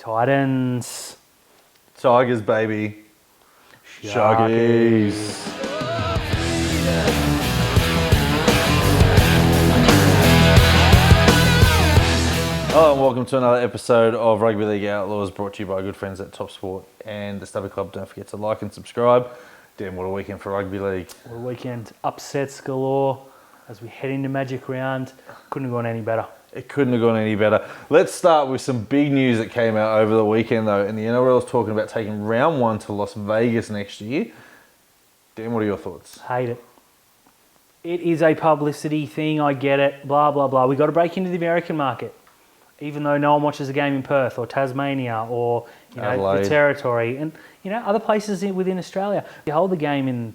Titans. Tigers, baby. Sharkies. Hello and welcome to another episode of Rugby League Outlaws, brought to you by good friends at Top Sport and the Stubby Club. Don't forget to like and subscribe. Damn, what a weekend for Rugby League. What a weekend. Upsets galore as we head into Magic Round. Couldn't have gone any better. It couldn't have gone any better. Let's start with some big news that came out over the weekend, though. And the NRL is talking about taking round one to Las Vegas next year. Dan, what are your thoughts? Hate it. It is a publicity thing. I get it. Blah, blah, blah. We've got to break into the American market. Even though no one watches a game in Perth or Tasmania or the Territory and other places within Australia. You hold the game in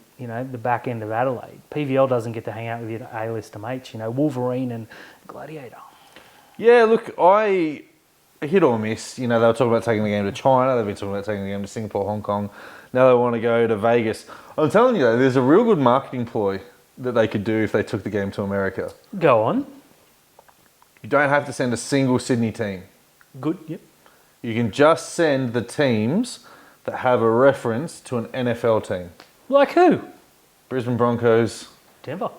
the back end of Adelaide. PVL doesn't get to hang out with your A-lister mates. Wolverine and Gladiator. Yeah, look, I hit or miss. They were talking about taking the game to China. They've been talking about taking the game to Singapore, Hong Kong. Now they want to go to Vegas. I'm telling you, though, there's a real good marketing ploy that they could do if they took the game to America. Go on. You don't have to send a single Sydney team. Good, yep. You can just send the teams that have a reference to an NFL team. Like who? Brisbane Broncos. Denver.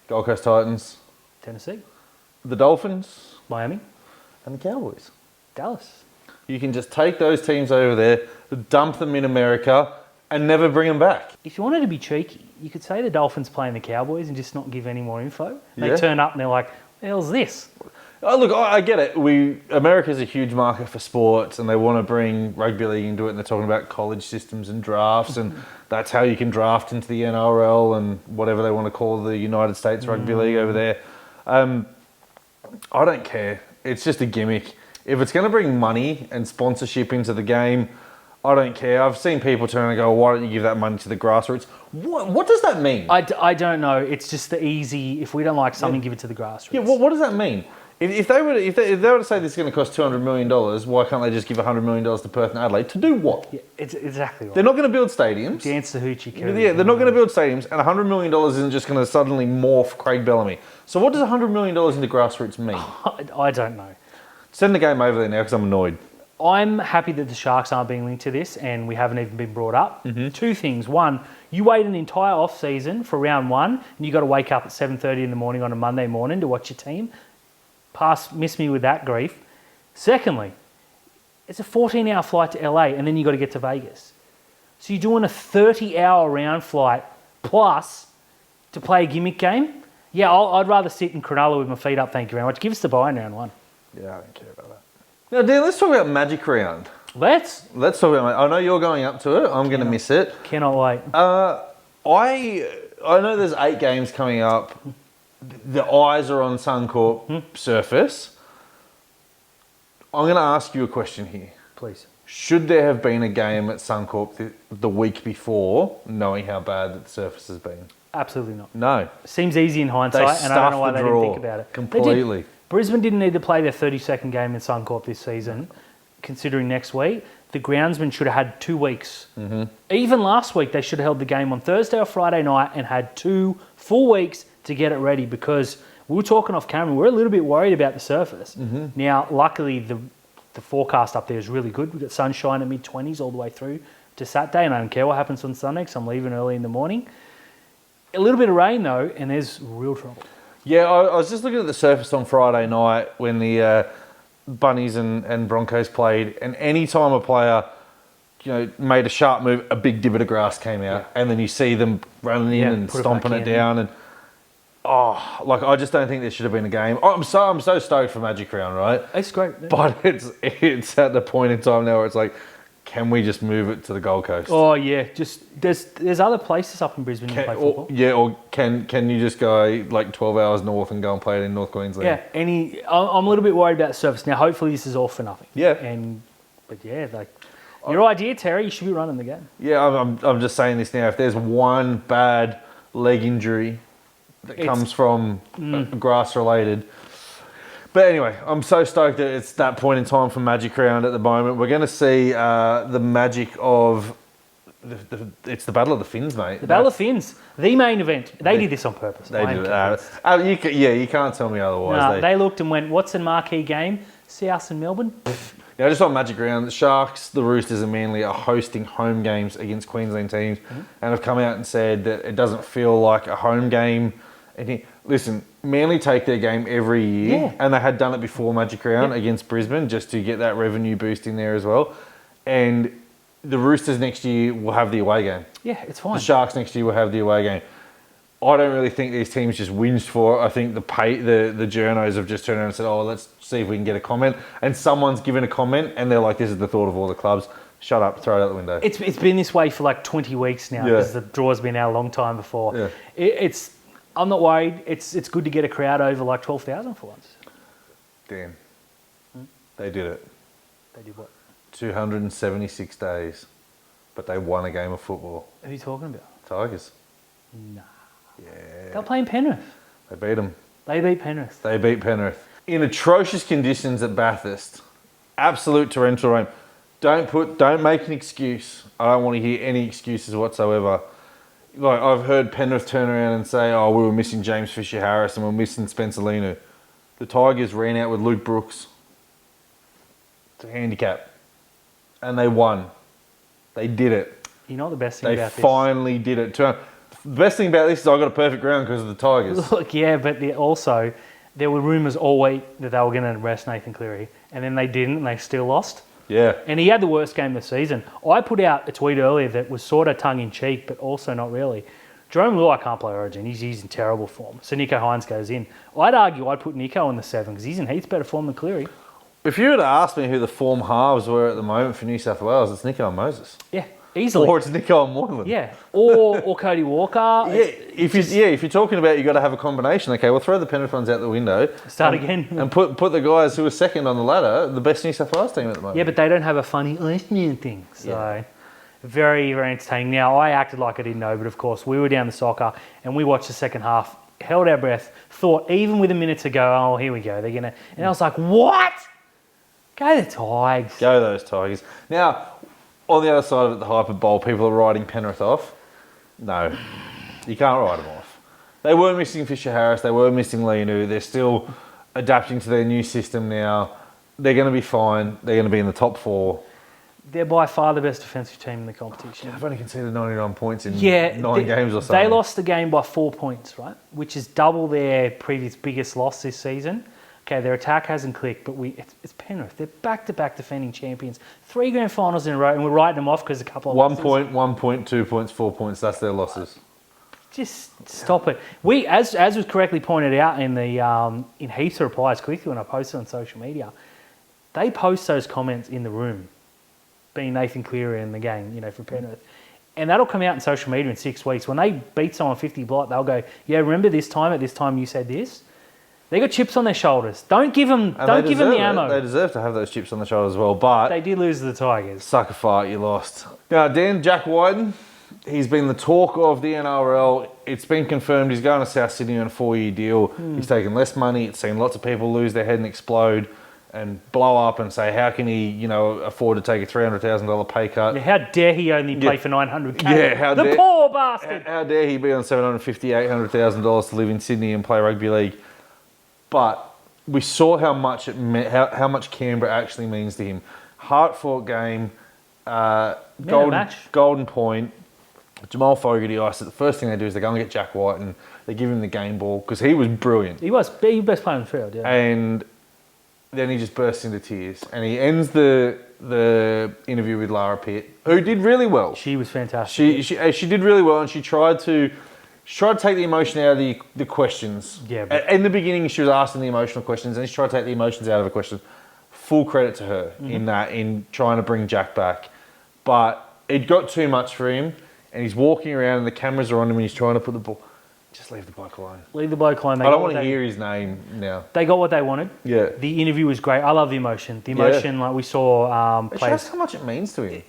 Gold Coast Titans. Tennessee. The Dolphins. Miami. And the Cowboys. Dallas. You can just take those teams over there, dump them in America, and never bring them back. If you wanted to be cheeky, you could say the Dolphins playing the Cowboys and just not give any more info. They turn up and they're like, the hell's this? Oh, look, I get it. America's a huge market for sports and they want to bring rugby league into it, and they're talking about college systems and drafts, and that's how you can draft into the NRL and whatever they want to call the United States Rugby League over there. I don't care. It's just a gimmick. If it's going to bring money and sponsorship into the game, I don't care. I've seen people turn and go, why don't you give that money to the grassroots? What does that mean? I don't know. It's just the easy, if we don't like something, give it to the grassroots. Yeah, what does that mean? If they were to say this is going to cost $200 million, why can't they just give $100 million to Perth and Adelaide? To do what? Yeah, it's exactly right. They're not going to build stadiums. Dance the hoochie coo. Yeah, they're not going to build stadiums, and $100 million isn't just going to suddenly morph Craig Bellamy. So what does $100 million into grassroots mean? I don't know. Send the game over there now because I'm annoyed. I'm happy that the Sharks aren't being linked to this and we haven't even been brought up. Mm-hmm. Two things. One, you wait an entire off-season for round one and you got to wake up at 7:30 in the morning on a Monday morning to watch your team. Miss me with that grief. Secondly, it's a 14-hour flight to LA and then you got to get to Vegas. So you're doing a 30-hour round flight plus to play a gimmick game? Yeah, I'd rather sit in Cronulla with my feet up, thank you very much. Give us the bye in round one. Yeah, I don't care about that. Now, Dan, let's talk about Magic Round. Let's talk about. I know you're going up to it. I'm going to miss it. Cannot wait. I know there's 8 games coming up. The eyes are on Suncorp surface. I'm going to ask you a question here. Please. Should there have been a game at Suncorp the week before, knowing how bad the surface has been? Absolutely not. No. Seems easy in hindsight, and I don't know why they didn't think about it. Completely. Brisbane didn't need to play their 32nd game in Suncorp this season, considering next week. The groundsmen should have had 2 weeks. Mm-hmm. Even last week, they should have held the game on Thursday or Friday night and had 2 full weeks to get it ready, because we were talking off camera, we're a little bit worried about the surface. Mm-hmm. Now, luckily, the forecast up there is really good. We've got sunshine at mid-20s all the way through to Saturday, and I don't care what happens on Sunday because I'm leaving early in the morning. A little bit of rain, though, and there's real trouble. Yeah, I was just looking at the surface on Friday night when the Bunnies and Broncos played, and any time a player made a sharp move, a big divot of grass came out, and then you see them running in and stomping it down, and I just don't think there should have been a game. I'm so stoked for Magic Round, right? It's great, but it's at the point in time now where it's like, can we just move it to the Gold Coast? Oh yeah, just there's other places up in Brisbane you can play football. Or can you just go like 12 hours north and go and play it in North Queensland? Yeah, I'm a little bit worried about the surface. Now hopefully this is all for nothing. Yeah. But your idea, Terry, you should be running the game. Yeah, I'm just saying this now. If there's one bad leg injury that comes from grass related. But anyway, I'm so stoked that it's that point in time for Magic Round at the moment. We're going to see the magic of... it's the Battle of the Fins, mate. The Battle of the Fins, the main event. They did this on purpose. They did it. You can't tell me otherwise. No, they looked and went, what's a marquee game? South and Melbourne? Now, just on Magic Round, the Sharks, the Roosters and Manly are hosting home games against Queensland teams and have come out and said that it doesn't feel like a home game. And listen, Manly take their game every year and they had done it before Magic Round against Brisbane just to get that revenue boost in there as well. And the Roosters next year will have the away game. Yeah, it's fine. The Sharks next year will have the away game. I don't really think these teams just whinged for it. I think the journos have just turned around and said, oh, let's see if we can get a comment. And someone's given a comment and they're like, this is the thought of all the clubs. Shut up, throw it out the window. It's been this way for like 20 weeks now because the draw's been out a long time before. Yeah. I'm not worried. It's good to get a crowd over like 12,000 for once. Dan, they did it. They did what? 276 days, but they won a game of football. Who are you talking about? Tigers. Nah. Yeah. They're playing Penrith. They beat them. They beat Penrith. They beat Penrith. In atrocious conditions at Bathurst. Absolute torrential rain. Don't make an excuse. I don't want to hear any excuses whatsoever. Like, I've heard Penrith turn around and say, oh, we were missing James Fisher-Harris and we're missing Spencer Linu. The Tigers ran out with Luke Brooks. It's a handicap. And they won. They did it. You know what the best thing about this? They finally did it. The best thing about this is I got a perfect ground because of the Tigers. Look, yeah, but also, there were rumours all week that they were going to arrest Nathan Cleary, and then they didn't, and they still lost. Yeah. And he had the worst game of the season. I put out a tweet earlier that was sort of tongue-in-cheek, but also not really. Jerome Luai can't play Origin. He's in terrible form. So Nico Hines goes in. I'd argue I'd put Nico in the 7 because he's in heaps better form than Cleary. If you were to ask me who the form halves were at the moment for New South Wales, it's Nico and Moses. Yeah, easily. Or it's Nico and Moylan. Yeah, or Cody Walker. Yeah, if you're talking about you got to have a combination, okay, well throw the Penrith ones out the window. Start again. And put the guys who are second on the ladder, the best New South Wales team at the moment. Yeah, but they don't have a funny Eastman thing. So very, very entertaining. Now, I acted like I didn't know, but of course we were down the soccer and we watched the second half, held our breath, thought even with a minute to go, oh, here we go. They're gonna. And I was like, what? Go the Tigers. Go those Tigers. Now, on the other side of it, the hyperbole, people are writing Penrith off. No, you can't write them off. They were missing Fisher-Harris. They were missing Linu. They're still adapting to their new system now. They're going to be fine. They're going to be in the top 4. They're by far the best defensive team in the competition. They've only conceded 99 points in 9 games or something. They lost the game by 4 points, right? Which is double their previous biggest loss this season. Okay, their attack hasn't clicked, but it's Penrith. They're back-to-back defending champions. 3 grand finals in a row, and we're writing them off because a couple of 1 losses. point, 1 point, 2 points, 4 points. That's their losses. Just stop it. We, as was correctly pointed out in the in heaps of replies quickly when I posted on social media, they post those comments in the room, being Nathan Cleary in the game, from Penrith. And that'll come out in social media in 6 weeks. When they beat someone 50 blot, they'll go, yeah, remember this time, at this time you said this? They got chips on their shoulders. Don't give them the ammo. They deserve to have those chips on the shoulders as well, but they did lose to the Tigers. Sucker fight, you lost. Now, Dan, Jack Wighton, he's been the talk of the NRL. It's been confirmed he's going to South Sydney on a 4-year deal. He's taken less money. It's seen lots of people lose their head and explode and blow up and say, how can he, afford to take a $300,000 pay cut? Yeah, how dare he only play for $900K? Yeah, the poor bastard. How dare he be on $750,000, $800,000 to live in Sydney and play rugby league? But we saw how much it meant, how much Canberra actually means to him. Hard-fought game, golden point. Jamal Fogarty, I said the first thing they do is they go and get Jack White and they give him the game ball because he was brilliant. He was the best player on the field, yeah. And then he just bursts into tears and he ends the interview with Lara Pitt, who did really well. She was fantastic. She did really well, and she tried to take the emotion out of the questions. Yeah. In the beginning, she was asking the emotional questions, and she tried to take the emotions out of the questions. Full credit to her in trying to bring Jack back. But it got too much for him, and he's walking around, and the cameras are on him, and he's trying to put the ball. Just leave the bloke alone. Leave the bloke alone. I don't want to hear his name now. They got what they wanted. Yeah. The interview was great. I love the emotion. The emotion, like we saw It players. shows how much it means to him.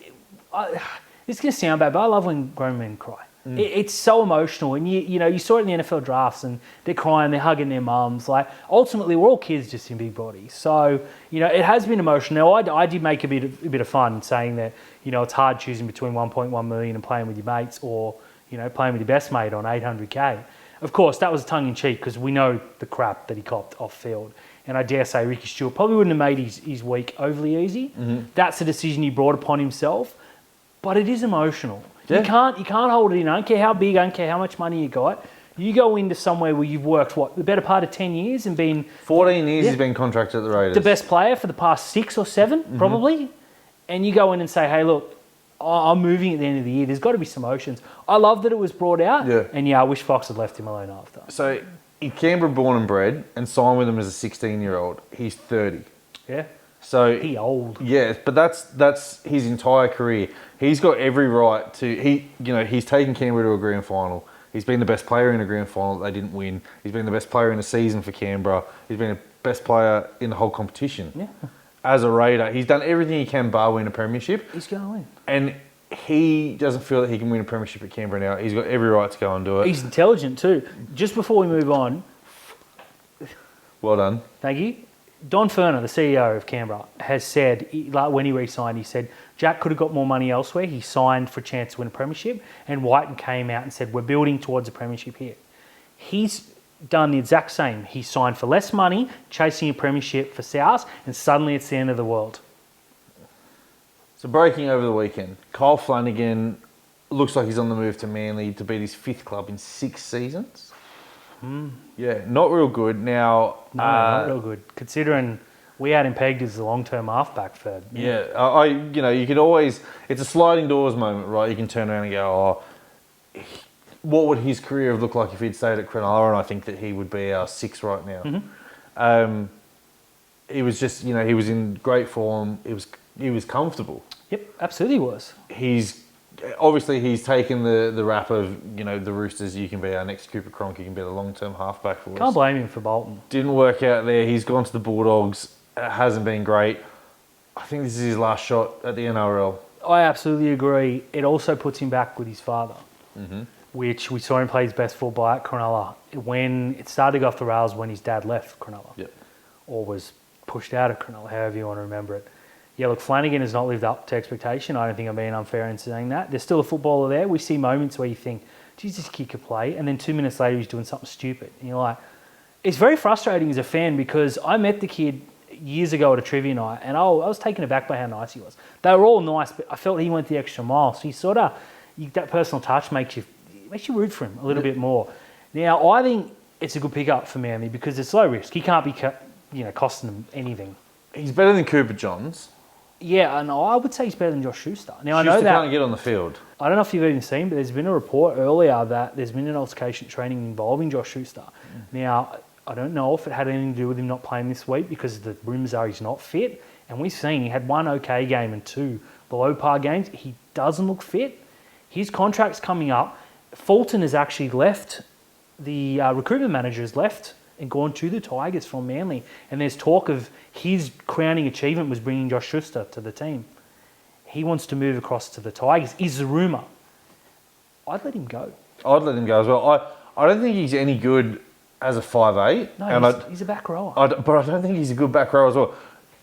It's going to sound bad, but I love when grown men cry. It's so emotional, and you saw it in the NFL drafts, and they're crying, they're hugging their mums. Like ultimately, we're all kids just in big bodies. So it has been emotional. Now I did make a bit of fun saying that it's hard choosing between 1.1 million and playing with your mates, or playing with your best mate on 800K. Of course, that was tongue in cheek because we know the crap that he copped off field, and I dare say Ricky Stewart probably wouldn't have made his week overly easy. That's a decision he brought upon himself, but it is emotional. Yeah. You can't hold it in. I don't care how big, I don't care how much money you got. You go into somewhere where you've worked, the better part of 10 years and been... 14 years he's been contracted at the Raiders. The best player for the past 6 or 7, probably. And you go in and say, hey, look, I'm moving at the end of the year. There's got to be some emotions. I love that it was brought out. Yeah. And I wish Fox had left him alone after. So, in Canberra born and bred and signed with him as a 16-year-old. He's 30. Yeah. So He old. Yeah, but that's his entire career. He's got every right to... He's taken Canberra to a grand final. He's been the best player in a grand final that they didn't win. He's been the best player in the season for Canberra. He's been the best player in the whole competition. Yeah. As a Raider, he's done everything he can bar win a premiership. He's going to win. And he doesn't feel that he can win a premiership at Canberra now. He's got every right to go and do it. He's intelligent too. Just before we move on... Well done. Thank you. Don Ferner, the CEO of Canberra, has said, when he re-signed, he said, Jack could have got more money elsewhere. He signed for a chance to win a premiership, and Wighton came out and said, we're building towards a premiership here. He's done the exact same. He signed for less money, chasing a premiership for South, and suddenly it's the end of the world. So breaking over the weekend, Kyle Flanagan looks like he's on the move to Manly to beat his 5th club in 6 seasons. Yeah, not real good. Now, No, not real good. Considering we had him pegged as a long-term halfback for... Yeah, you could always... It's a sliding doors moment, right? You can turn around and go, what would his career have looked like if he'd stayed at Cronulla? And I think that he would be our 6 right now. He was just, he was in great form. He was comfortable. Yep, absolutely was. He's taken the rap of, the Roosters, you can be our next Cooper Cronk, you can be the long-term halfback for us. Can't blame him for Bolton. Didn't work out there. He's gone to the Bulldogs. It hasn't been great. I think this is his last shot at the NRL. I absolutely agree. It also puts him back with his father, which we saw him play his best football at Cronulla. When it started to go off the rails when his dad left Cronulla, or was pushed out of Cronulla, however you want to remember it. Yeah, look, Flanagan has not lived up to expectation. I don't think I'm being unfair in saying that. There's still a footballer there. We see moments where you think, geez, this kid could play, and then 2 minutes later he's doing something stupid. And you're like, it's very frustrating as a fan because I met the kid years ago at a trivia night, and I was taken aback by how nice he was. They were all nice, but I felt he went the extra mile. So that personal touch makes you root for him a little bit more. Now, I think it's a good pickup for Manly because it's low risk. He can't be, costing them anything. He's better than Cooper Johns. Yeah, and I would say he's better than Josh Schuster. Now, I know Schuster that can't get on the field. I don't know if you've even seen, but there's been a report earlier that there's been an altercation training involving Josh Schuster. Now, I don't know if it had anything to do with him not playing this week because the rumours are he's not fit. And we've seen he had 1 okay game and 2 below par games. He doesn't look fit. His contract's coming up. Fulton has actually left. The recruitment manager has left and gone to the Tigers from Manly. And there's talk of his crowning achievement was bringing Josh Schuster to the team. He wants to move across to the Tigers, is the rumour. I'd let him go. I'd let him go as well. I don't think he's any good as a 5'8". No, he's a back rower. But I don't think he's a good back rower as well.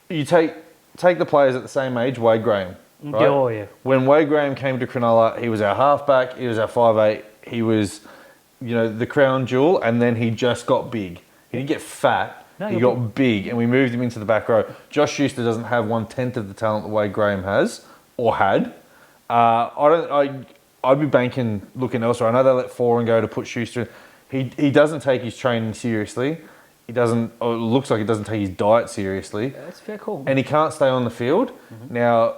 You take the players at the same age, Wade Graham. Right? Oh, yeah. When Wade Graham came to Cronulla, he was our halfback, he was our 5'8", he was, the crown jewel, and then he just got big. He didn't get fat, he got big, and we moved him into the back row. Josh Schuster doesn't have 1/10 of the talent that Wade Graham has, or had. I'd be banking looking elsewhere. I know they let Foran go to put Schuster in. He doesn't take his training seriously. It looks like he doesn't take his diet seriously. Yeah, that's a fair call. And he can't stay on the field. Now,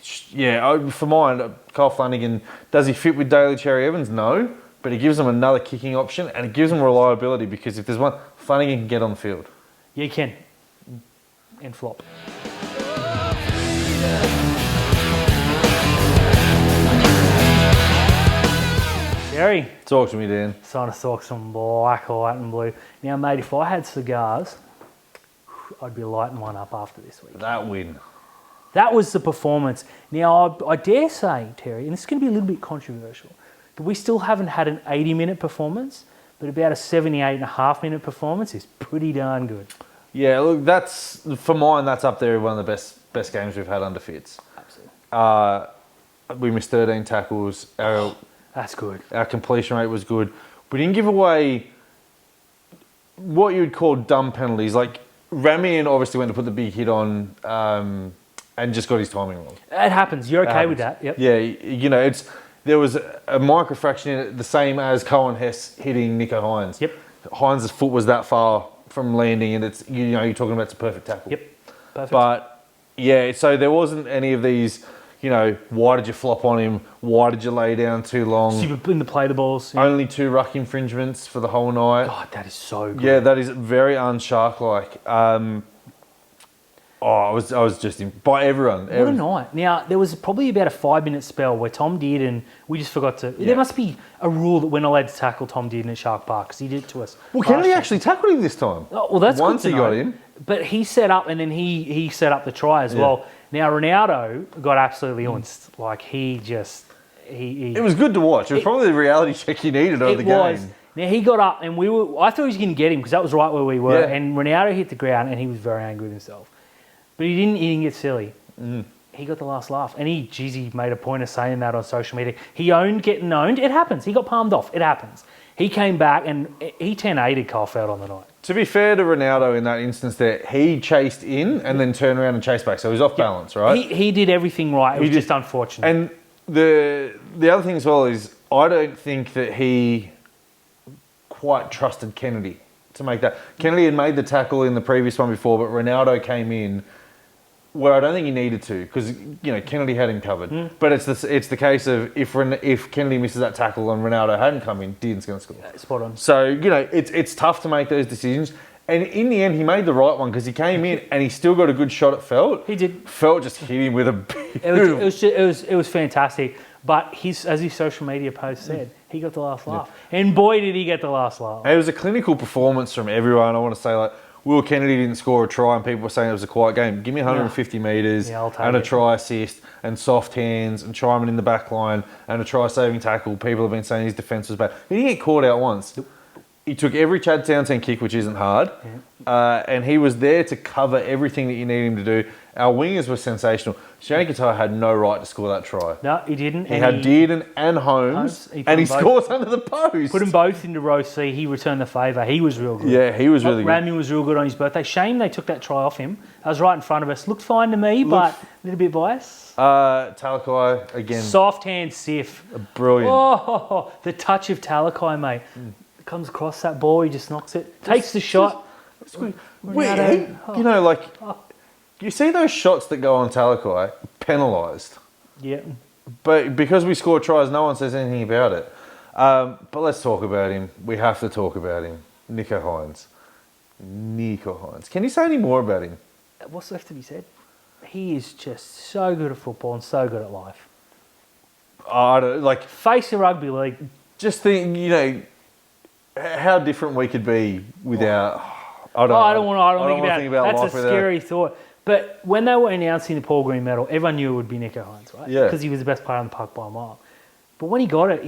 for mine, Kyle Flanagan, does he fit with Daly Cherry Evans? No. But it gives him another kicking option and it gives him reliability because if there's one, Flanagan can get on the field. Yeah, he can. And flop. Jerry. Talk to me, Dan. Trying to talk some black, white and blue. Now, mate, if I had cigars, I'd be lighting one up after this week. That win. That was the performance. Now, I dare say, Terry, and this is going to be a little bit controversial, but we still haven't had an 80-minute performance, but about a 78.5-minute performance is pretty darn good. Yeah, look, that's up there with one of the best games we've had under Fitz. Absolutely. We missed 13 tackles. That's good. Our completion rate was good. We didn't give away what you would call dumb penalties. Like Ramian obviously went to put the big hit on and just got his timing wrong. It happens. You're okay with that? Yep. Yeah, there was a microfraction in it, the same as Cohen Hess hitting Nico Hines. Yep. Hines' foot was that far from landing, and it's you're talking about it's a perfect tackle. Yep. Perfect. But yeah, so there wasn't any of these. Why did you flop on him? Why did you lay down too long? Super in the play the balls. Yeah. Only 2 ruck infringements for the whole night. God, that is so good. Yeah, that is very unshark-like. I was just by everyone. What a night. Now, there was probably about a 5-minute spell where Tom Dearden, we just forgot to... Yeah. There must be a rule that we're not allowed to tackle Tom Dearden at Shark Park because he did it to us. Well, Kennedy actually tackled him this time. Oh, well, that's once good to he know. got in. But he set up and then he set up the try as well. Now, Ronaldo got absolutely unced. Like, he just... It was good to watch. It was probably the reality check you needed of the game. Now, he got up and I thought he was going to get him because that was right where we were. Yeah. And Ronaldo hit the ground and he was very angry with himself. But he didn't get silly. He got the last laugh. And he made a point of saying that on social media. He owned getting owned. It happens. He got palmed off. It happens. He came back and he 10-8'd Caulfield on the night. To be fair to Ronaldo in that instance there, he chased in and then turned around and chased back. So he was off balance, right? He did everything right. It was just unfortunate. And the other thing as well is I don't think that he quite trusted Kennedy to make that. Kennedy had made the tackle in the previous one before, but Ronaldo came in where I don't think he needed to because Kennedy had him covered. But it's the case of if Kennedy misses that tackle and Ronaldo hadn't come in, Dearden's going to score. Spot on. So it's tough to make those decisions. And in the end, he made the right one because he came in and he still got a good shot at Felt. He did. Felt just hit him with a it was fantastic. But as his social media post said, he got the last laugh. And boy, did he get the last laugh. It was a clinical performance from everyone. I want to say, like, Will Kennedy didn't score a try and people were saying it was a quiet game. Give me 150 metres and a try assist and soft hands and Tryman in the back line and a try-saving tackle. People have been saying his defence was bad. He didn't get caught out once. Nope. He took every Chad Townsend kick, which isn't hard, and he was there to cover everything that you need him to do. Our wingers were sensational. Shane Katoa had no right to score that try. No, he didn't. He had Dearden and Holmes, and he scores under the post. Put them both into row C. He returned the favour. He was real good. Yeah, he was really good. Ramian was real good on his birthday. Shame they took that try off him. That was right in front of us. Looked fine to me, but a little bit biased. Talakai, again. Soft hand Sif. Brilliant. Oh, the touch of Talakai, mate. Comes across that ball, he just knocks it. Takes the shot. You see those shots that go on Talakai, penalised. Yeah. But because we score tries, no one says anything about it. But let's talk about him. We have to talk about him. Nico Hines. Can you say any more about him? What's left to be said? He is just so good at football and so good at life. Face of rugby league. Just think, how different we could be without... I don't want to think about it. That's a scary thought. But when they were announcing the Paul Green medal, everyone knew it would be Nico Hines, right? Yeah. Because he was the best player on the puck by a mile. But when he got it,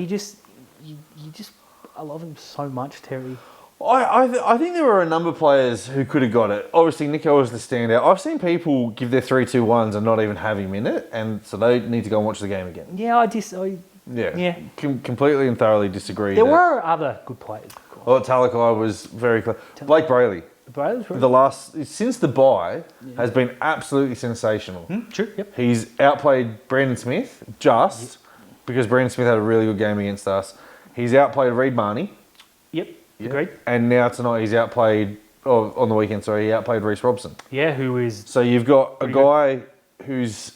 I love him so much, Terry. I think there were a number of players who could have got it. Obviously, Nico was the standout. I've seen people give their 3-2-1s and not even have him in it, and so they need to go and watch the game again. Yeah, Completely and thoroughly disagree. There were other good players, of course. Well, Talakai was very close. Blake Brayley. Since the bye has been absolutely sensational. True. Yep. He's outplayed Brandon Smith because Brandon Smith had a really good game against us. He's outplayed Reid Marnie. Yep. Agreed. And now tonight he outplayed Reece Robson. Yeah, who is... So you've got a guy who's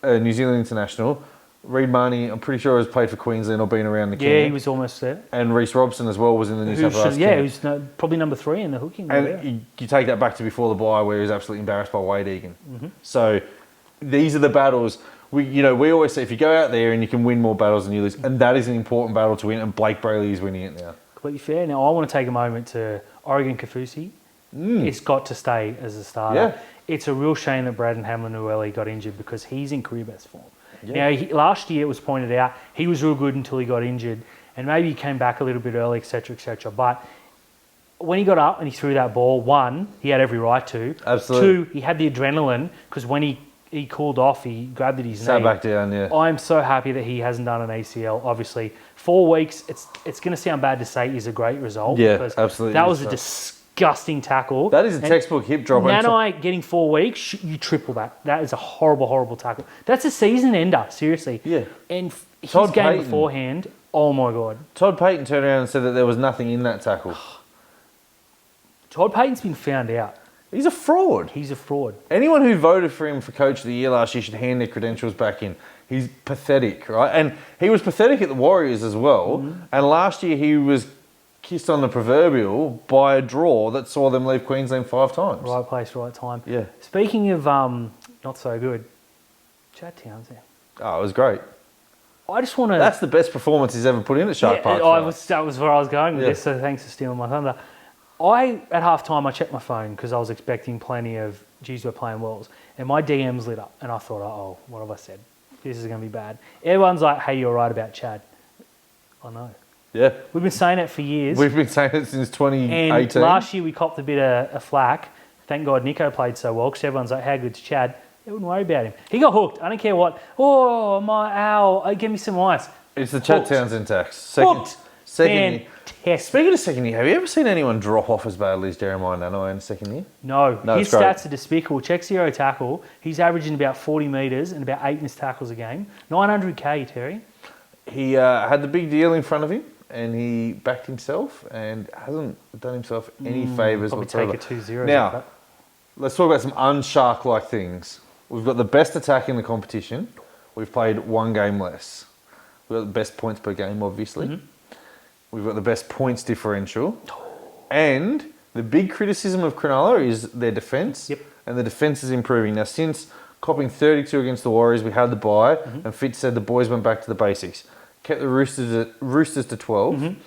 a New Zealand international. Reid Marnie, I'm pretty sure, has played for Queensland or been around the camp. Yeah, he was almost there. And Reece Robson as well was in the New South Wales camp. Who's probably number 3 in the hooking. And you take that back to before the bye where he was absolutely embarrassed by Wade Egan. So these are the battles. We always say if you go out there and you can win more battles than you lose, and that is an important battle to win, and Blake Brayley is winning it now. Completely fair. Now, I want to take a moment to Oregon Kafusi. It's got to stay as a starter. Yeah. It's a real shame that Braden Hamlin-Uele got injured because he's in career best form. Yeah. Now, last year it was pointed out he was real good until he got injured, and maybe he came back a little bit early, etc., etc. But when he got up and he threw that ball, 1, he had every right to. Absolutely. 2, he had the adrenaline because when he cooled off, he grabbed at his knee. Sat back down, yeah. I'm so happy that he hasn't done an ACL. Obviously, 4 weeks. It's going to sound bad to say is a great result. Yeah, absolutely. That was a disgusting tackle. That is a textbook hip drop. Nanai getting 4 weeks, you triple that. That is a horrible, horrible tackle. That's a season ender, seriously. Yeah. And his Todd game Payton. beforehand, oh my God. Todd Payton turned around and said that there was nothing in that tackle. Todd Payton's been found out. He's a fraud. He's a fraud. Anyone who voted for him for Coach of the Year last year should hand their credentials back in. He's pathetic, right? And he was pathetic at the Warriors as well. Mm-hmm. And last year he was kissed on the proverbial by a draw that saw them leave Queensland 5 times. Right place, right time. Yeah. Speaking of not so good, Chad Townsend. Oh, it was great. I just want to... That's the best performance he's ever put in at Shark Park. That was where I was going with Yeah. this, so thanks for stealing my thunder. At halftime, I checked my phone because I was expecting plenty of, geez, we're playing Wells. And my DMs lit up. And I thought, oh, what have I said? This is going to be bad. Everyone's like, hey, you're right about Chad. I know. Yeah. We've been saying it for years. We've been saying it since 2018. And last year we copped a bit of flack. Thank God Nico played so well because everyone's like, how good's Chad? I wouldn't worry about him. He got hooked. I don't care what. Oh, my ow. Give me some ice. It's the Chad Hooked. Townsend tax. Hooked. Second year. Fantastic. Speaking of second year, have you ever seen anyone drop off as badly as Jeremiah Nanai in second year? No, his it's great. stats are despicable. Check zero tackle. He's averaging about 40 metres and about 8 missed tackles a game. 900k, Terry. He had the big deal in front of him and he backed himself and hasn't done himself any favours Probably whatsoever. take a 2-0. Now, let's talk about some unshark-like things. We've got the best attack in the competition. We've played 1 game less. We've got the best points per game, obviously. Mm-hmm. We've got the best points differential. And the big criticism of Cronulla is their defence. Yep. And the defence is improving. Now, since copping 32 against the Warriors, we had the bye, Mm-hmm. and Fitz said the boys went back to the basics. Kept the Roosters to 12. Mm-hmm.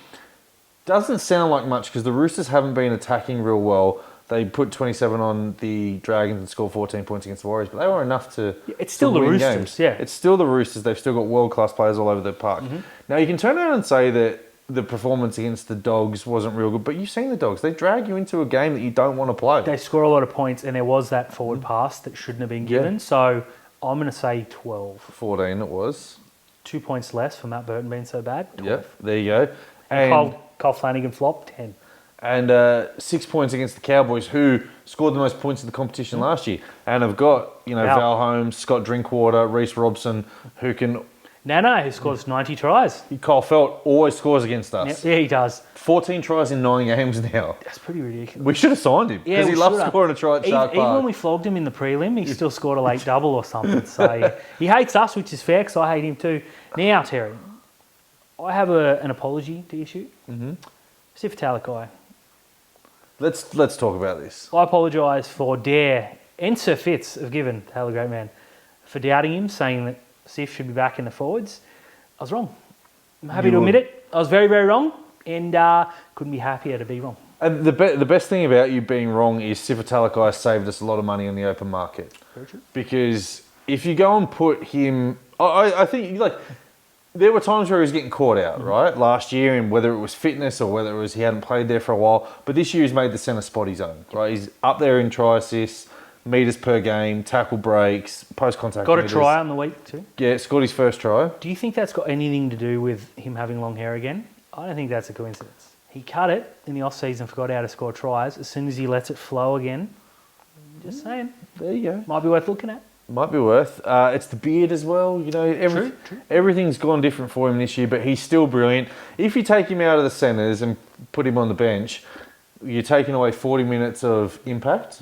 Doesn't sound like much because the Roosters haven't been attacking real well. They put 27 on the Dragons and scored 14 points against the Warriors, but they were enough to It's still to the win Roosters, games. yeah. It's still the Roosters. They've still got world-class players all over the park. Mm-hmm. Now, you can turn around and say that the performance against the Dogs wasn't real good, but you've seen the Dogs. They drag you into a game that you don't want to play. They score a lot of points, and there was that forward pass that shouldn't have been given. Yeah. So I'm going to say 12. 14 it was. 2 points less for Matt Burton being so bad. 12. Yep, there you go. And Kyle Flanagan flop, 10. And 6 points against the Cowboys, who scored the most points in the competition last year, and have got Val Holmes, Scott Drinkwater, Reece Robson, who can. Nana, who scores 90 tries. Kyle Felt always scores against us. Yeah, he does. 14 tries in 9 games now. That's pretty ridiculous. We should have signed him because he loves scoring a try at Shark Even when Park. we flogged him in the prelim, he still scored a late double or something. So he hates us, which is fair because I hate him too. Now, Terry, I have an apology to issue. Mm-hmm. Sif Talakai. Let's talk about this. I apologise for Dare and Sir Fitz have given Taylor Great Man for doubting him, saying that Sif should be back in the forwards. I was wrong. I'm happy to admit it. I was very, very wrong, and couldn't be happier to be wrong. And the best thing about you being wrong is Sifa Talakai saved us a lot of money in the open market. Very true. Because if you go and put him... I think, there were times where he was getting caught out, right? Last year, and whether it was fitness or whether it was he hadn't played there for a while. But this year he's made the centre spot his own, right? He's up there in try assists, metres per game, tackle breaks, post-contact Got a meters. try on the week too. Yeah, scored his first try. Do you think that's got anything to do with him having long hair again? I don't think that's a coincidence. He cut it in the off-season, forgot how to score tries. As soon as he lets it flow again, just saying, There you go. might be worth looking at. Might be worth. It's the beard as well. True. Everything's gone different for him this year, but he's still brilliant. If you take him out of the centres and put him on the bench, you're taking away 40 minutes of impact.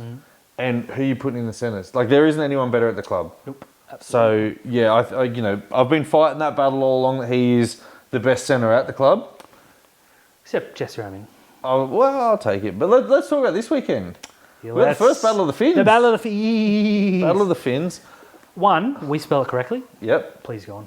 And who are you putting in the centres? There isn't anyone better at the club. Nope. Absolutely. So yeah, I've been fighting that battle all along that he is the best centre at the club. Except Jesse Raming. I'll take it. But let's talk about this weekend. Yeah, We're the first Battle of the Fins. The Battle of the Fins. Battle of the Fins. 1, we spell it correctly. Yep. Please go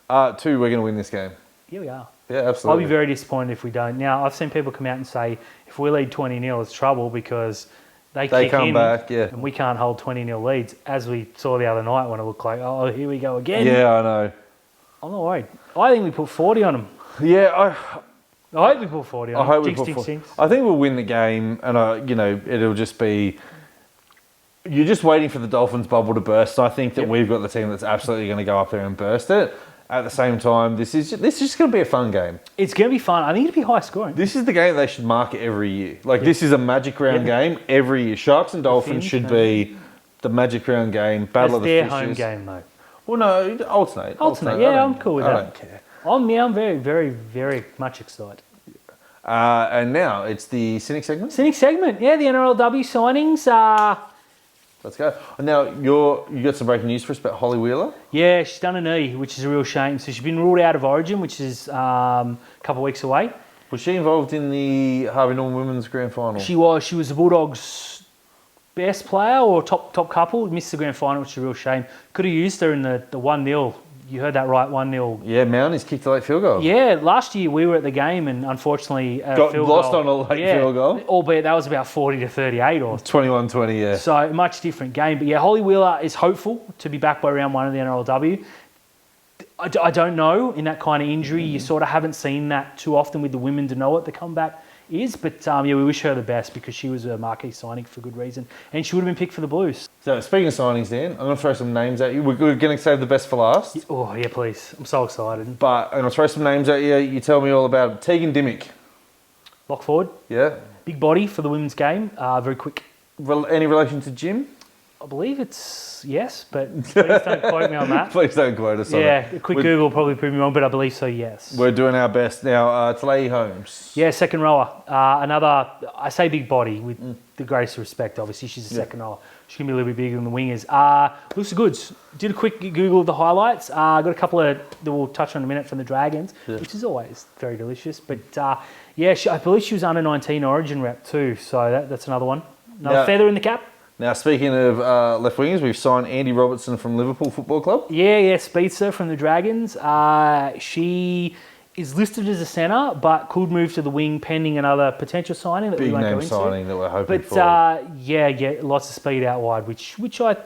on. 2, we're going to win this game. Here we are. Yeah, I'll absolutely. be very disappointed if we don't. Now, I've seen people come out and say, if we lead 20-0, it's trouble because they kick come in back, yeah. and we can't hold 20-0 leads, as we saw the other night when it looked like, oh, here we go again. Yeah, I know. I'm not worried. I think we put 40 on them. Yeah, I hope we put 40 on I them. hope we Jinx, put jinx, 40. jinx. I think we'll win the game, and it'll just be. You're just waiting for the Dolphins bubble to burst. I think that we've got the team that's absolutely going to go up there and burst it. At the same time, this is just going to be a fun game. It's going to be fun. I think it'll be high scoring. This is the game they should market every year. Like, this is a Magic Round game every year. Sharks and Dolphins should be the Magic Round game, Battle of the Fishes. Their home game, though. Well, no, alternate. Yeah, I'm cool with that. I don't care. I'm very, very, very much excited. And now it's the Cynic segment. Cynic segment, yeah, the NRLW signings. Let's go. Now, you got some breaking news for us about Holly Wheeler? Yeah, she's done a knee, which is a real shame. So she's been ruled out of Origin, which is a couple of weeks away. Was she involved in the Harvey Norman Women's Grand Final? She was the Bulldogs' best player or top couple. Missed the Grand Final, which is a real shame. Could have used her in the 1-0. You heard that right, 1-0. Yeah, Mounties kicked a late field goal. Yeah, last year we were at the game and unfortunately got lost on a late field goal. Albeit that was about 40 to 38 or 21-20, yeah. So a much different game. But yeah, Holly Wheeler is hopeful to be back by round 1 of the NRLW. I don't know, in that kind of injury, you sort of haven't seen that too often with the women to know what the comeback is. But yeah, we wish her the best because she was a marquee signing for good reason. And she would have been picked for the Blues. So speaking of signings, Dan, I'm going to throw some names at you. We're going to save the best for last. Oh, yeah, please. I'm so excited. But I'm going to throw some names at you. You tell me all about it. Tegan Dimmick. Lock forward. Yeah. Big body for the women's game. Very quick. Any relation to Jim? I believe it's yes, but please don't quote me on that. Please don't quote us on that. Yeah, a quick Google will probably prove me wrong, but I believe so, yes. We're doing our best. Now, Talay Holmes. Yeah, second rower. Another, I say big body with the greatest respect, obviously. She's a second rower. She can be a little bit bigger than the wingers. Looks good. Did a quick Google of the highlights. Got a couple of that we'll touch on in a minute from the Dragons, which is always very delicious. But yeah, I believe she was under 19 Origin rep too, so that's another one. Another feather in the cap. Now, speaking of left wingers, we've signed Andy Robertson from Liverpool Football Club. Yeah, speedster from the Dragons. She is listed as a centre, but could move to the wing pending another potential signing that we won't go into. Big name signing that we're hoping for. But yeah, lots of speed out wide, which I,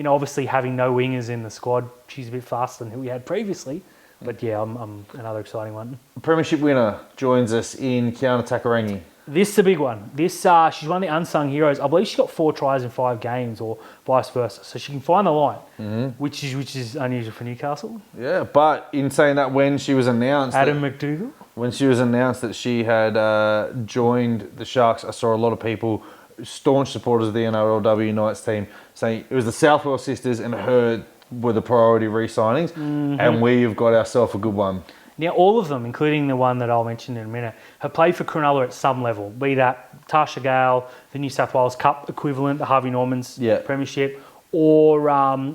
obviously having no wingers in the squad, she's a bit faster than who we had previously. But yeah, I'm another exciting one. Premiership winner joins us in Kiana Takarangi. This is a big one. She's one of the unsung heroes. I believe she got 4 tries in 5 games, or vice versa. So she can find the line, which is unusual for Newcastle. Yeah, but in saying that, when she was announced, McDougall. When she was announced that she had joined the Sharks, I saw a lot of people, staunch supporters of the NRLW Knights team, saying it was the Southwell sisters and her were the priority re-signings, and we've got ourselves a good one. Now, all of them, including the one that I'll mention in a minute, have played for Cronulla at some level, be that Tasha Gale, the New South Wales Cup equivalent, the Harvey Norman's premiership, or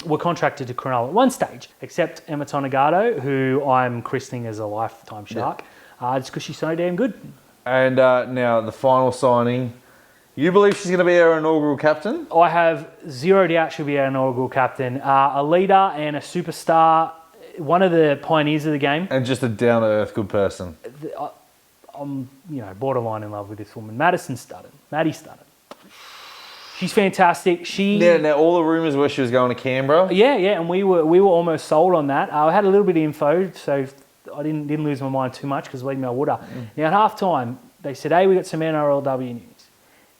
were contracted to Cronulla at one stage, except Emma Tonegado, who I'm christening as a lifetime Shark, just because she's so damn good. And now the final signing. You believe she's going to be our inaugural captain? I have zero doubt she'll be our inaugural captain. A leader and a superstar, one of the pioneers of the game. And just a down-to-earth good person. I'm, borderline in love with this woman. Maddie Studden. She's fantastic. Now all the rumours were she was going to Canberra. Yeah, and we were almost sold on that. I had a little bit of info, so I didn't lose my mind too much because believe me, I would have. Now at half time, they said, "Hey, we got some NRLW news,"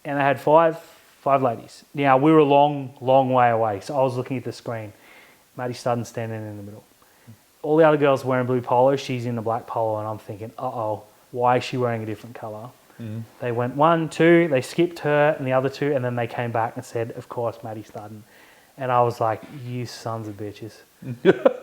and they had five ladies. Now we were a long way away, so I was looking at the screen. Maddie Studden standing in the middle. All the other girls wearing blue polo, she's in the black polo, and I'm thinking, why is she wearing a different colour? They went 1, 2, they skipped her and the other 2, and then they came back and said, of course, Maddie Studden. And I was like, you sons of bitches.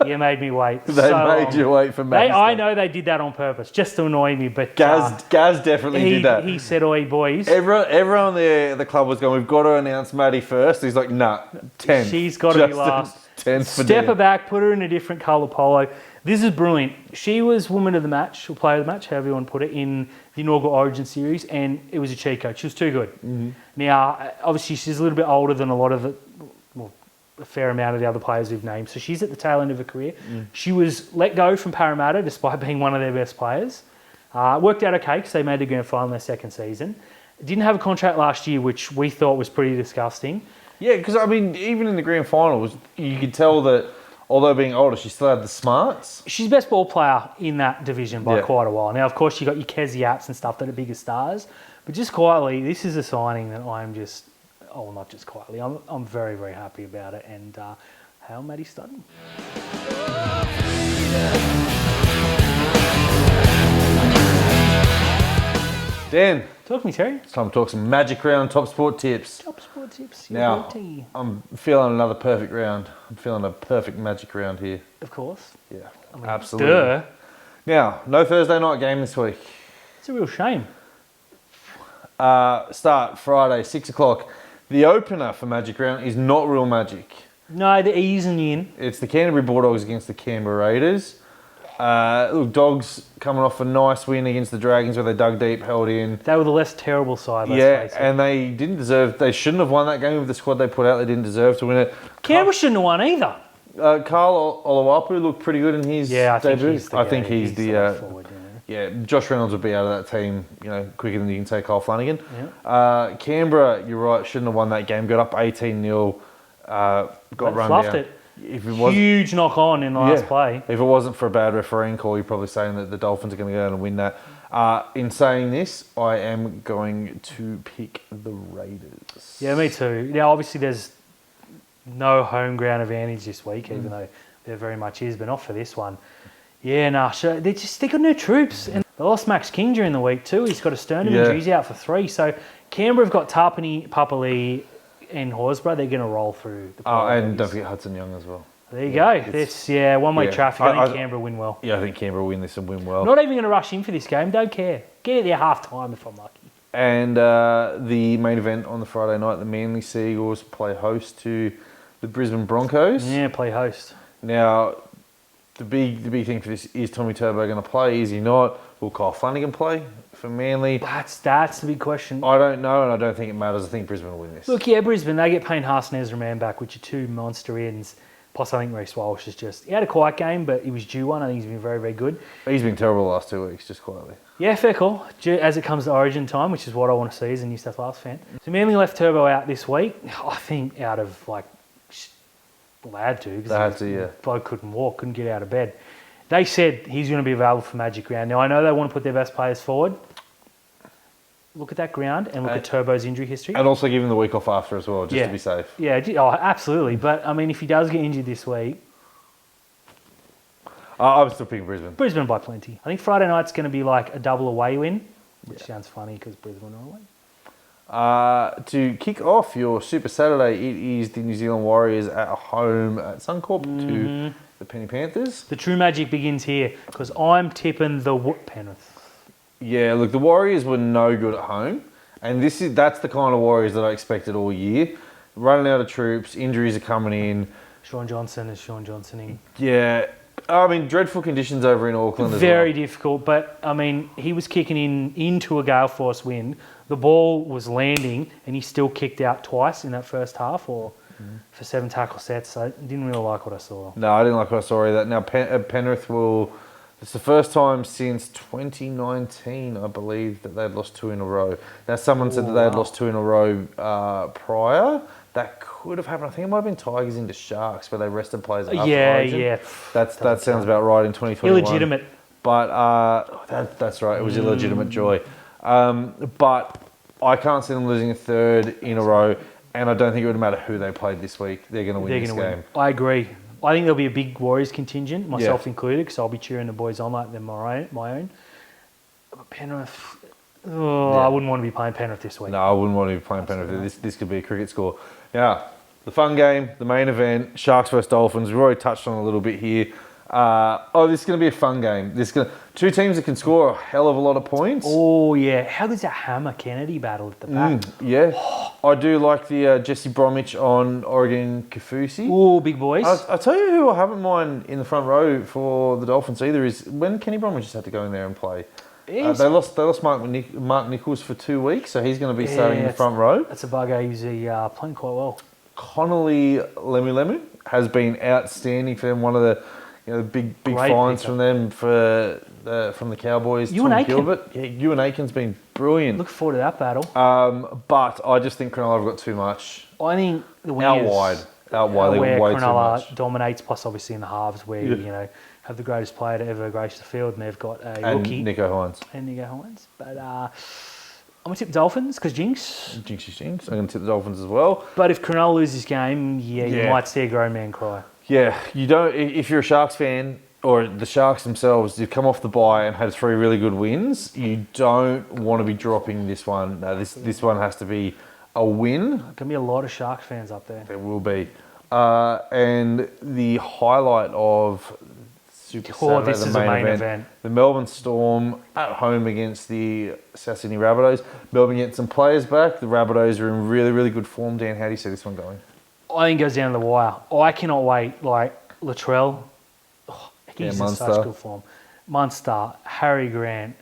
You made me wait They made you wait for Maddie Studden. I know they did that on purpose, just to annoy me, but... Gaz definitely did that. He said, oi, boys. Everyone there at the club was going, we've got to announce Maddie first. He's like, nah, 10. She's got to be last. Step her back, put her in a different colour polo. This is brilliant. She was woman of the match, or player of the match, however you want to put it, in the inaugural Origin series, and it was a cheat code. She was too good. Now, obviously, she's a little bit older than a fair amount of the other players we've named, so she's at the tail end of her career. She was let go from Parramatta despite being one of their best players. Worked out okay because they made the grand final in their second season. Didn't have a contract last year, which we thought was pretty disgusting. Yeah, because, even in the grand final, you could tell that although being older, she still had the smarts. She's the best ball player in that division by quite a while. Now, of course, you got your Kezi Apps and stuff that are bigger stars. But just quietly, this is a signing that I'm just... Oh, not just quietly. I'm very, very happy about it. And hail Maddie Studden. Dan, Talk to me, Terry. it's time to talk some Magic Round top sport tips. Top sport tips. Now, I'm feeling another perfect round. I'm feeling a perfect Magic Round here. Of course. Yeah, I mean, absolutely. Duh. Now, no Thursday night game this week. It's a real shame. Start Friday, 6 o'clock. The opener for Magic Round is not real Magic. No, they're easing in. It's the Canterbury Bulldogs against the Canberra Raiders. Look, Dogs coming off a nice win against the Dragons where they dug deep, held in. They were the less terrible side, let's Yeah, face it. and they didn't deserve, they shouldn't have won that game with the squad they put out. They didn't deserve to win it. Canberra shouldn't have won either. Carl Olawapu looked pretty good in his Yeah, I think debut. he's the I think guy. he's the way forward, yeah. Josh Reynolds would be out of that team, quicker than you can say Kyle Flanagan. Yeah. Canberra, you're right, shouldn't have won that game. Got up 18-0, got They run fluffed down. it. If it was, Huge knock on in the last play. If it wasn't for a bad refereeing call, you're probably saying that the Dolphins are going to go out and win that. In saying this, I am going to pick the Raiders. Yeah, me too. Now, obviously, there's no home ground advantage this week, even though there very much is, but not for this one. Yeah, sure. They got no troops. And they lost Max King during the week too. He's got a sternum injury. He's out for 3. So Canberra have got Tarpany, Papali, and Horsburgh. They're going to roll through the Oh, and playoffs. don't forget Hudson Young as well. There you go. This, one-way traffic. I think I- Canberra win well. Yeah, I think Canberra will win this and win well. Not even going to rush in for this game. Don't care. Get it there half-time if I'm lucky. And the main event on the Friday night, the Manly Seagulls play host to the Brisbane Broncos. Yeah, play host. Now, the big thing for this is Tommy Turbo going to play? Is he not? Will Kyle Flanagan play for Manly? That's the big question. I don't know, and I don't think it matters. I think Brisbane will win this. Look, yeah, Brisbane, they get Payne Haas and Ezra Mann back, which are 2 monster ends. Plus, I think Reece Walsh is he had a quiet game, but he was due one. I think he's been very, very good. He's been terrible the last 2 weeks, just quietly. Yeah, fair call. As it comes to Origin time, which is what I want to see as a New South Wales fan. So Manly left Turbo out this week. I think out of they had to. They had to, yeah. Bloke couldn't walk, couldn't get out of bed. They said he's going to be available for Magic Round. Now, I know they want to put their best players forward. Look at that ground and look at Turbo's injury history. And also give him the week off after as well, just to be safe. Yeah, absolutely. But, I mean, if he does get injured this week, I'm still picking Brisbane. Brisbane by plenty. I think Friday night's going to be like a double away win, which sounds funny because Brisbane are away. To kick off your Super Saturday, it is the New Zealand Warriors at home at Suncorp to the Penny Panthers. The true magic begins here because I'm tipping the Penrith. Yeah, look, the Warriors were no good at home, and that's the kind of Warriors that I expected all year. Running out of troops, injuries are coming in. Sean Johnson is Sean Johnsoning. Yeah, I mean, dreadful conditions over in Auckland as well. Very difficult, but I mean, he was kicking into a gale force wind. The ball was landing, and he still kicked out twice in that first half, or for 7 tackle sets. So I didn't really like what I saw. No, I didn't like what I saw either. Now, Penrith will... It's the first time since 2019, I believe, that they'd lost 2 in a row. Now, someone said that they had lost 2 in a row prior. That could have happened. I think it might have been Tigers into Sharks, where they rested players after Origin. Yeah. That sounds about right in 2021. Illegitimate. But that's right. It was illegitimate joy. But I can't see them losing a 3rd in a row, and I don't think it would matter who they played this week. They're going to win this game. I agree. I think there'll be a big Warriors contingent, myself included, because I'll be cheering the boys on like they're my own. But Penrith, I wouldn't want to be playing Penrith this week. No, I wouldn't want to be playing Penrith. This could be a cricket score. Now, the fun game, the main event, Sharks vs Dolphins. We've already touched on it a little bit here. This is going to be a fun game. 2 teams that can score a hell of a lot of points. Oh, yeah. How good's that Hammer Kennedy battle at the back? Yeah. I do like the Jesse Bromwich on Oregon Kafusi. Oh, big boys. I'll tell you who I haven't mind in the front row for the Dolphins either is when Kenny Bromwich just had to go in there and play. They lost Mark Nichols for 2 weeks, so he's going to be starting in the front row. That's a bugger. He's playing quite well. Connolly Lemu has been outstanding for them. One of the big finds from them from the Cowboys. Ewan Tom Aiken. Gilbert. Yeah, Ewan Aiken's been brilliant. Look forward to that battle. But I just think Cronulla have got too much. I think the wingers... Out wide. They're where way too Cronulla much. dominates, plus obviously in the halves where have the greatest player to ever grace the field, and they've got a rookie. Nico Hines. But I'm going to tip Dolphins because Jinx. Jinx. I'm going to tip the Dolphins as well. But if Cronulla loses this game, you might see a grown man cry. Yeah, you don't. If you're a Sharks fan, or the Sharks themselves, you've come off the bye and had 3 really good wins. You don't want to be dropping this one. No, this one has to be a win. There can be a lot of Sharks fans up there. There will be. And the highlight of Super Saturday, this is a main event. The Melbourne Storm at home against the South Sydney Rabbitohs. Melbourne gets some players back. The Rabbitohs are in really, really good form. Dan, how do you see this one going? I think it goes down to the wire. I cannot wait. Like, Latrell, he's in such good form. Munster, Harry Grant,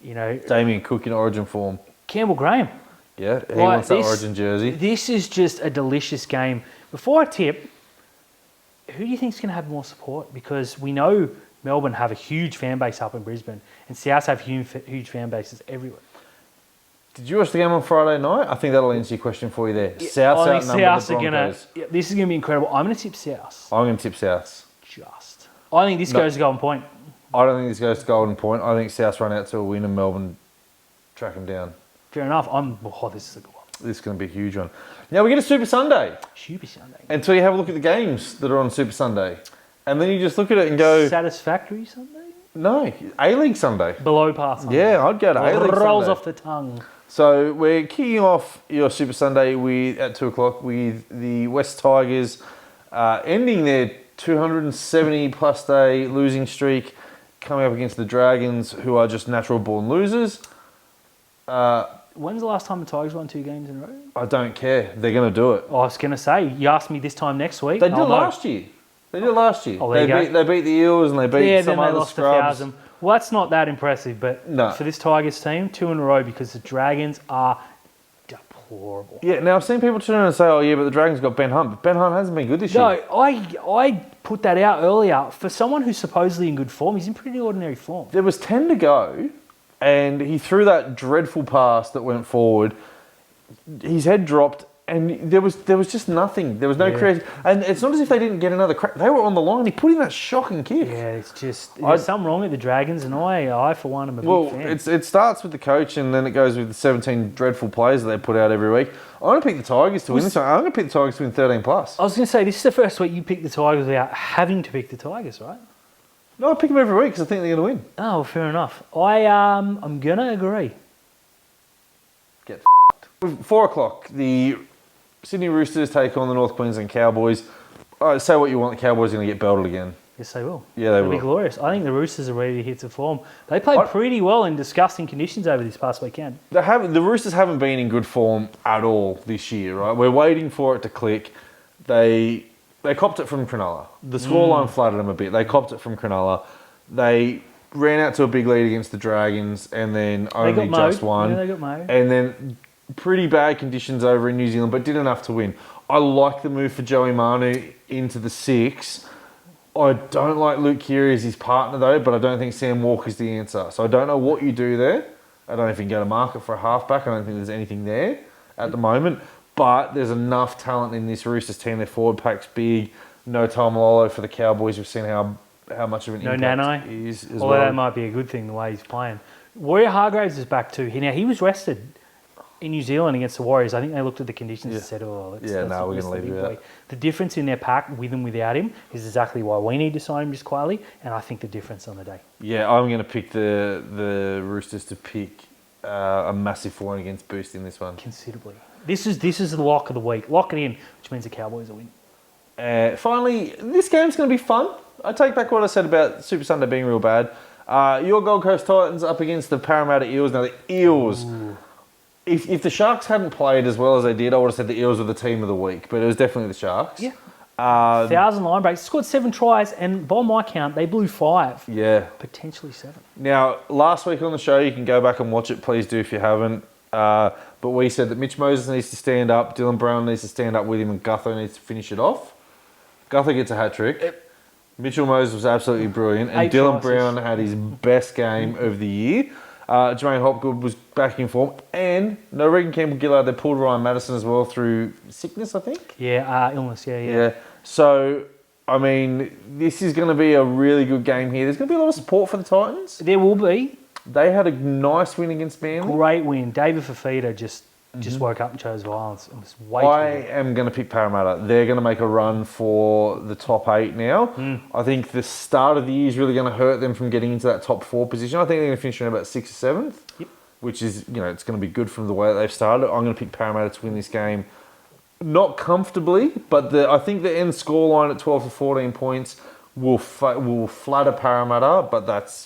Damien Cook in Origin form. Campbell Graham. Yeah, he wants that Origin jersey. This is just a delicious game. Before I tip, who do you think is going to have more support? Because we know Melbourne have a huge fan base up in Brisbane, and South have huge fan bases everywhere. Did you watch the game on Friday night? I think that'll answer your question for you there. Yeah, South outnumbered the Broncos. This is going to be incredible. I'm going to tip South. I'm going to tip South. I think this goes to Golden Point. I don't think this goes to Golden Point. I think South run out to a win and Melbourne track them down. Fair enough. This is a good one. This is going to be a huge one. Now we get a Super Sunday. Super Sunday. Until you have a look at the games that are on Super Sunday. And then you just look at it and go... Satisfactory Sunday? No, A-League Sunday. Below par Sunday. Yeah, I'd go to A-League Sunday. Rolls off the tongue. So we're kicking off your Super Sunday at 2 o'clock with the West Tigers ending their 270 plus day losing streak, coming up against the Dragons, who are just natural born losers. When's the last time the Tigers won 2 games in a row? I don't care. They're going to do it. I was going to say, you asked me this time next week. They did it last year. Oh, they beat the Eels and they beat some other scrubs. Well, that's not that impressive, but for this Tigers team, 2 in a row because the Dragons are deplorable. Yeah, now I've seen people turn around and say, oh yeah, but the Dragons got Ben Hunt. But Ben Hunt hasn't been good this year. No, I put that out earlier. For someone who's supposedly in good form, he's in pretty ordinary form. There was 10 to go, and he threw that dreadful pass that went forward. His head dropped, and there was just nothing. There was no creative. And it's not as if they didn't get another crack. They were on the line. He put in that shocking kick. Yeah, it's just... There's something wrong with the Dragons, and I for one, am a big fan. It starts with the coach, and then it goes with the 17 dreadful players that they put out every week. I'm going to pick the Tigers to win this one. I'm going to pick the Tigers to win 13 plus. I was going to say, this is the first week you picked the Tigers without having to pick the Tigers, right? No, I pick them every week because I think they're going to win. Oh, fair enough. I'm going to agree. Get 4 o'clock, the Sydney Roosters take on the North Queensland Cowboys. Say what you want, the Cowboys are going to get belted again. Yes, they will. Yeah, they will. It'll be glorious. I think the Roosters are ready to hit some form. They played pretty well in disgusting conditions over this past weekend. The Roosters haven't been in good form at all this year, right? We're waiting for it to click. They copped it from Cronulla. The scoreline flattered them a bit. They copped it from Cronulla. They ran out to a big lead against the Dragons and then only just won. Yeah, they got mowed. And then pretty bad conditions over in New Zealand, but did enough to win. I like the move for Joey Manu into the 6. I don't like Luke Keary as his partner though, but I don't think Sam Walker's the answer. So I don't know what you do there. I don't know if you can go to market for a halfback. I don't think there's anything there at the moment. But there's enough talent in this Roosters team. Their forward pack's big. No Tamalolo for the Cowboys. We've seen how much of an impact he is as Although that might be a good thing, the way he's playing. Warrior Hargraves is back too. Now, he was rested in New Zealand against the Warriors. I think they looked at the conditions and said, we're going to leave you out. The difference in their pack, with and without him, is exactly why we need to sign him just quietly, and I think the difference on the day. Yeah, I'm going to pick the Roosters to pick a massive 4 against Boost in this one. Considerably. This is the lock of the week. Lock it in, which means the Cowboys will win. Finally, this game's going to be fun. I take back what I said about Super Sunday being real bad. Your Gold Coast Titans up against the Parramatta Eels. Now, the Eels, if the Sharks hadn't played as well as they did, I would have said the Eels were the team of the week, but it was definitely the Sharks. Yeah. 1,000 line breaks, scored 7 tries, and by my count, they blew 5. Yeah. Potentially 7. Now, last week on the show, you can go back and watch it. Please do if you haven't. But we said that Mitch Moses needs to stand up, Dylan Brown needs to stand up with him, and Gutho needs to finish it off. Gutho gets a hat-trick. Mitchell Moses was absolutely brilliant, and Dylan Brown had his best game of the year. Jermaine Hopgood was back in form, and no Regan Campbell-Gillard. They pulled Ryan Madison as well through sickness, I think. Yeah, illness. Yeah. So, I mean, this is going to be a really good game here. There's going to be a lot of support for the Titans. There will be. They had a nice win against Manly. Great win. David Fafita just just woke up and chose violence. It was way I too am going to pick Parramatta. They're going to make a run for the top 8 now. I think the start of the year is really going to hurt them from getting into that top 4 position. I think they're going to finish in about 6th or 7th, Yep. which is, it's going to be good from the way that they've started. I'm going to pick Parramatta to win this game. Not comfortably, but I think the end scoreline at 12 to 14 points will flatter Parramatta, but that's,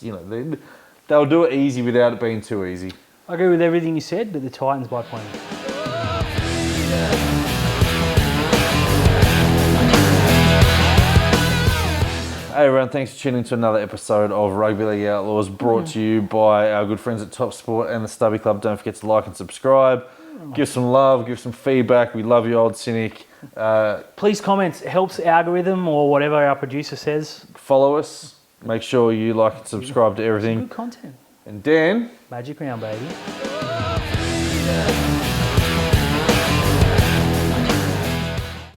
they'll do it easy without it being too easy. I agree with everything you said, but the Titans by plenty. Hey everyone, thanks for tuning in to another episode of Rugby League Outlaws, brought to you by our good friends at Top Sport and the Stubby Club. Don't forget to like and subscribe. Give some love, give some feedback. We love you, old cynic. Please comment. It helps algorithm or whatever our producer says. Follow us. Make sure you like and subscribe to everything. Good content. And Dan... Magic round, baby.